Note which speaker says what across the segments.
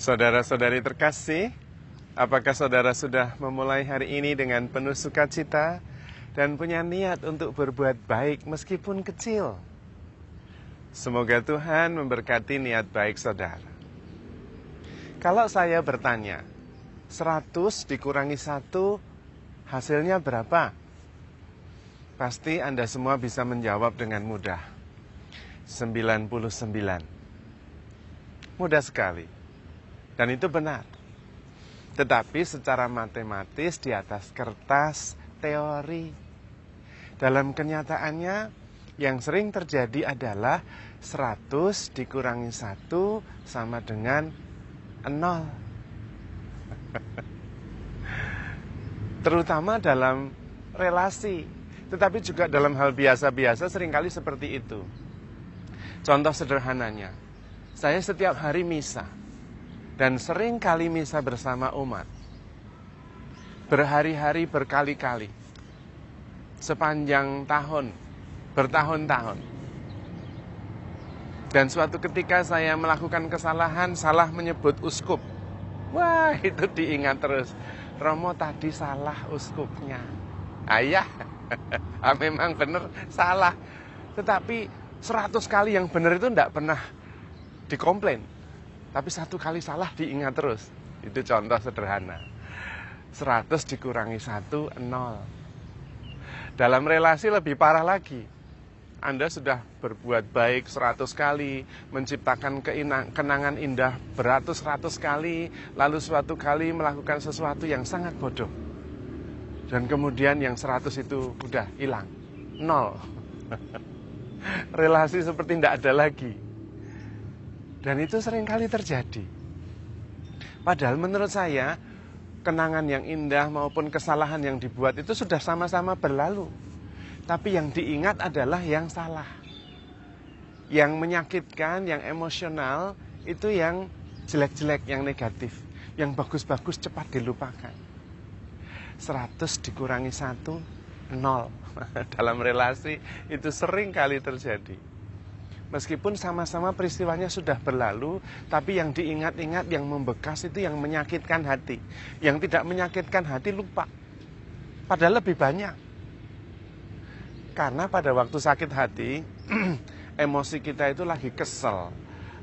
Speaker 1: Saudara-saudari terkasih, apakah saudara sudah memulai hari ini dengan penuh sukacita dan punya niat untuk berbuat baik meskipun kecil? Semoga Tuhan memberkati niat baik saudara. Kalau saya bertanya, 100 dikurangi 1 hasilnya berapa? Pasti Anda semua bisa menjawab dengan mudah. 99. Mudah sekali. Dan itu benar. Tetapi secara matematis di atas kertas teori. Dalam kenyataannya yang sering terjadi adalah 100 dikurangi 1 sama dengan 0. Terutama dalam relasi. Tetapi juga dalam hal biasa-biasa seringkali seperti itu. Contoh sederhananya, saya setiap hari misa. Dan sering kali misa bersama umat. Berhari-hari, berkali-kali. Sepanjang tahun, bertahun-tahun. Dan suatu ketika saya melakukan kesalahan, salah menyebut uskup. Wah, itu diingat terus. Romo tadi salah uskupnya. Ayah, memang benar salah. Tetapi 100 kali yang benar itu tidak pernah dikomplain. Tapi 1 kali salah diingat terus. Itu contoh sederhana. 100 dikurangi 1, 0. Dalam relasi lebih parah lagi. Anda sudah berbuat baik 100 kali, menciptakan kenangan indah beratus-ratus kali, lalu suatu kali melakukan sesuatu yang sangat bodoh. Dan kemudian yang 100 itu udah hilang. 0. Relasi seperti tidak ada lagi. Dan itu seringkali terjadi. Padahal menurut saya, kenangan yang indah maupun kesalahan yang dibuat itu sudah sama-sama berlalu. Tapi yang diingat adalah yang salah. Yang menyakitkan, yang emosional, itu yang jelek-jelek, yang negatif. Yang bagus-bagus cepat dilupakan. 100 dikurangi 1, 0. Dalam relasi itu sering kali terjadi. Meskipun sama-sama peristiwanya sudah berlalu, tapi yang diingat-ingat, yang membekas itu yang menyakitkan hati. Yang tidak menyakitkan hati lupa. Padahal lebih banyak. Karena pada waktu sakit hati, emosi kita itu lagi kesel,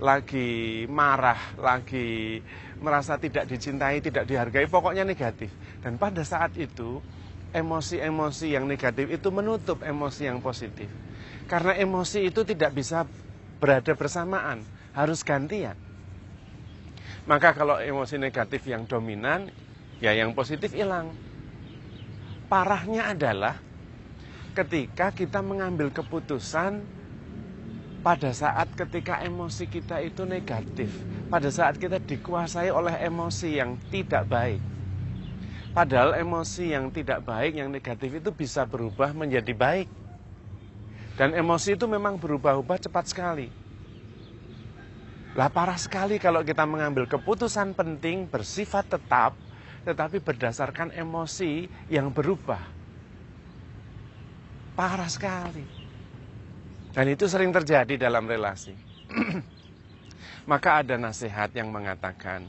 Speaker 1: lagi marah, lagi merasa tidak dicintai, tidak dihargai, pokoknya negatif. Dan pada saat itu, emosi-emosi yang negatif itu menutup emosi yang positif. Karena emosi itu tidak bisa berada bersamaan, harus gantian. Maka kalau emosi negatif yang dominan, ya yang positif hilang. Parahnya adalah ketika kita mengambil keputusan pada saat ketika emosi kita itu negatif, pada saat kita dikuasai oleh emosi yang tidak baik. Padahal emosi yang tidak baik, yang negatif itu bisa berubah menjadi baik. Dan emosi itu memang berubah-ubah cepat sekali. Lah parah sekali kalau kita mengambil keputusan penting bersifat tetap, tetapi berdasarkan emosi yang berubah. Parah sekali. Dan itu sering terjadi dalam relasi. Maka ada nasihat yang mengatakan,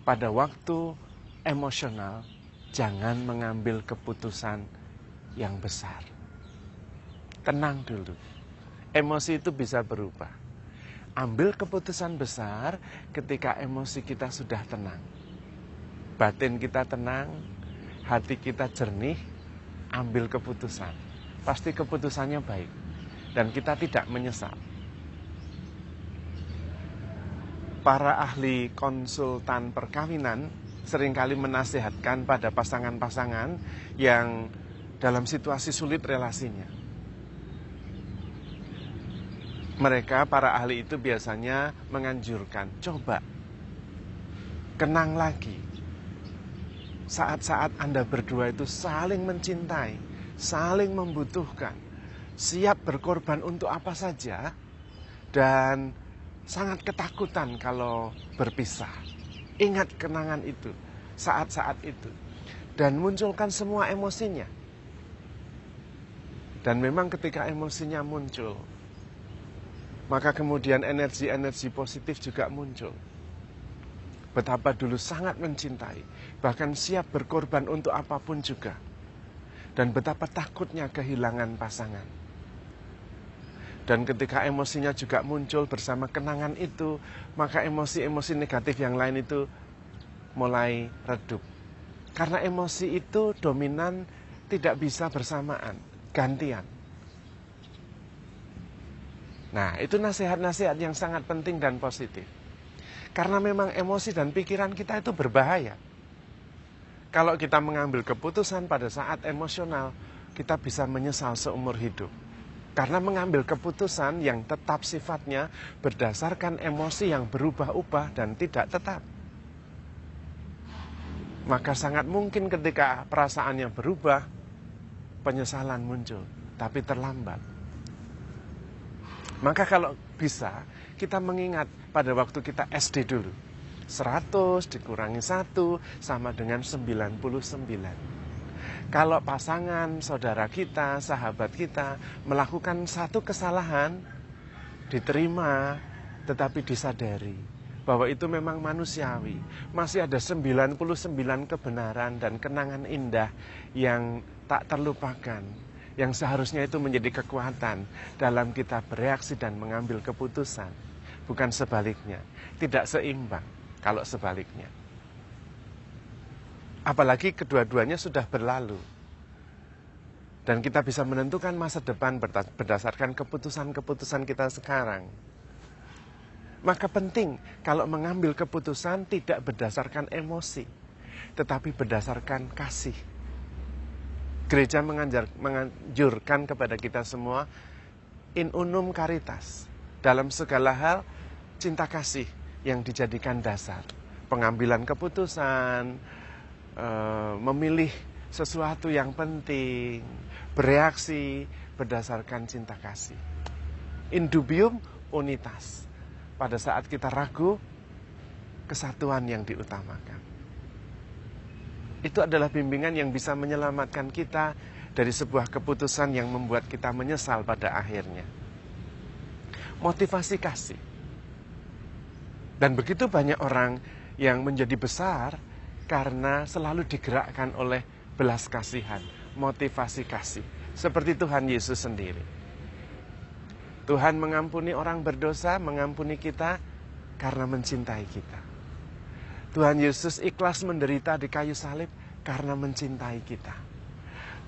Speaker 1: pada waktu emosional, jangan mengambil keputusan yang besar. Tenang dulu. Emosi itu bisa berubah. Ambil keputusan besar ketika emosi kita sudah tenang. Batin kita tenang, hati kita jernih, ambil keputusan. Pasti keputusannya baik. Dan kita tidak menyesal. Para ahli konsultan perkawinan seringkali menasihatkan pada pasangan-pasangan yang dalam situasi sulit relasinya. Mereka, para ahli itu biasanya menganjurkan, coba kenang lagi saat-saat Anda berdua itu saling mencintai, saling membutuhkan, siap berkorban untuk apa saja, dan sangat ketakutan kalau berpisah. Ingat kenangan itu, saat-saat itu, dan munculkan semua emosinya. Dan memang ketika emosinya muncul, maka kemudian energi-energi positif juga muncul. Betapa dulu sangat mencintai, bahkan siap berkorban untuk apapun juga. Dan betapa takutnya kehilangan pasangan. Dan ketika emosinya juga muncul bersama kenangan itu, maka emosi-emosi negatif yang lain itu mulai redup. Karena emosi itu dominan, tidak bisa bersamaan, gantian. Nah, itu nasihat-nasihat yang sangat penting dan positif. Karena memang emosi dan pikiran kita itu berbahaya. Kalau kita mengambil keputusan pada saat emosional, kita bisa menyesal seumur hidup. Karena mengambil keputusan yang tetap sifatnya berdasarkan emosi yang berubah-ubah dan tidak tetap. Maka sangat mungkin ketika perasaannya berubah, penyesalan muncul, tapi terlambat. Maka kalau bisa, kita mengingat pada waktu kita SD dulu. 100 dikurangi 1 sama dengan 99. Kalau pasangan, saudara kita, sahabat kita melakukan satu kesalahan, diterima, tetapi disadari bahwa itu memang manusiawi. Masih ada 99 kebenaran dan kenangan indah yang tak terlupakan, yang seharusnya itu menjadi kekuatan dalam kita bereaksi dan mengambil keputusan. Bukan sebaliknya, tidak seimbang kalau sebaliknya. Apalagi kedua-duanya sudah berlalu. Dan kita bisa menentukan masa depan berdasarkan keputusan-keputusan kita sekarang. Maka penting kalau mengambil keputusan tidak berdasarkan emosi, tetapi berdasarkan kasih. Gereja menganjurkan kepada kita semua, in unum caritas. Dalam segala hal, cinta kasih yang dijadikan dasar. Pengambilan keputusan, memilih sesuatu yang penting, bereaksi berdasarkan cinta kasih. In dubium unitas. Pada saat kita ragu, kesatuan yang diutamakan. Itu adalah bimbingan yang bisa menyelamatkan kita dari sebuah keputusan yang membuat kita menyesal pada akhirnya. Motivasi kasih. Dan begitu banyak orang yang menjadi besar karena selalu digerakkan oleh belas kasihan, motivasi kasih. Seperti Tuhan Yesus sendiri. Tuhan mengampuni orang berdosa, mengampuni kita karena mencintai kita. Tuhan Yesus ikhlas menderita di kayu salib karena mencintai kita.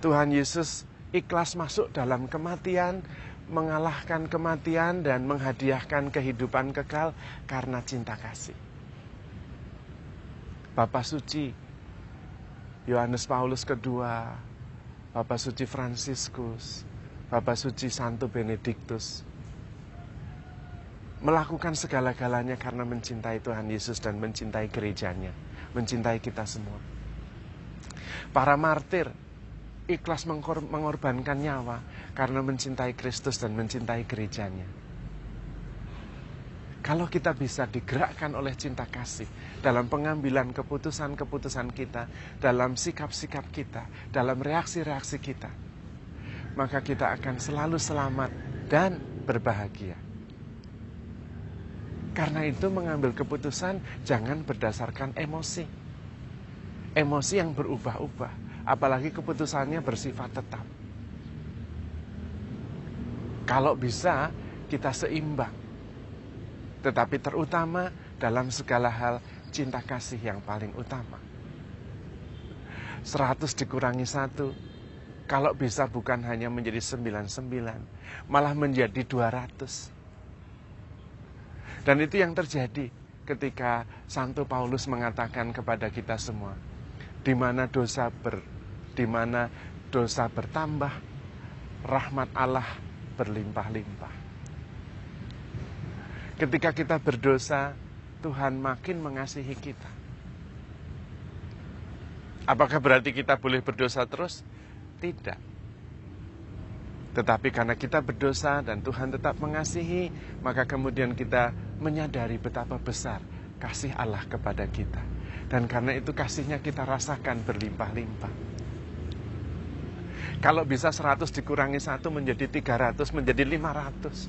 Speaker 1: Tuhan Yesus ikhlas masuk dalam kematian, mengalahkan kematian dan menghadiahkan kehidupan kekal karena cinta kasih. Bapak Suci Yohanes Paulus II, Bapak Suci Fransiskus, Bapak Suci Santo Benediktus melakukan segala-galanya karena mencintai Tuhan Yesus dan mencintai gerejanya, mencintai kita semua. Para martir ikhlas mengorbankan nyawa karena mencintai Kristus dan mencintai gerejanya. Kalau kita bisa digerakkan oleh cinta kasih dalam pengambilan keputusan-keputusan kita, dalam sikap-sikap kita, dalam reaksi-reaksi kita, maka kita akan selalu selamat dan berbahagia. Karena itu mengambil keputusan jangan berdasarkan emosi. Emosi yang berubah-ubah. Apalagi keputusannya bersifat tetap. Kalau bisa kita seimbang. Tetapi terutama dalam segala hal cinta kasih yang paling utama. 100 dikurangi 1. Kalau bisa bukan hanya menjadi 99. Malah menjadi 200. Dan itu yang terjadi ketika Santo Paulus mengatakan kepada kita semua. Di mana dosa bertambah, rahmat Allah berlimpah-limpah. Ketika kita berdosa, Tuhan makin mengasihi kita. Apakah berarti kita boleh berdosa terus? Tidak. Tetapi karena kita berdosa dan Tuhan tetap mengasihi, maka kemudian kita menyadari betapa besar kasih Allah kepada kita. Dan karena itu kasihnya kita rasakan berlimpah-limpah. Kalau bisa 100 dikurangi 1 menjadi 300, menjadi 500.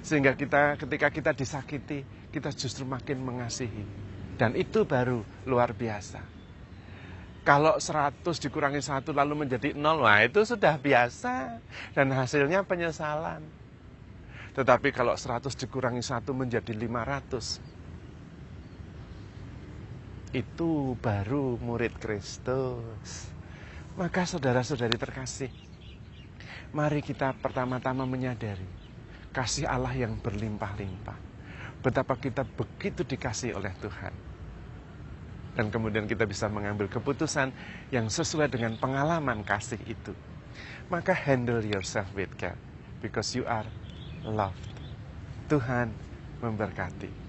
Speaker 1: Sehingga ketika kita disakiti, kita justru makin mengasihi. Dan itu baru luar biasa. Kalau 100 dikurangi 1 lalu menjadi 0, wah itu sudah biasa. Dan hasilnya penyesalan. Tetapi kalau 100 dikurangi 1 menjadi 500, itu baru murid Kristus. Maka saudara-saudari terkasih, mari kita pertama-tama menyadari kasih Allah yang berlimpah-limpah. Betapa kita begitu dikasihi oleh Tuhan. Dan kemudian kita bisa mengambil keputusan yang sesuai dengan pengalaman kasih itu. Maka handle yourself with God, because you are loved. Tuhan memberkati.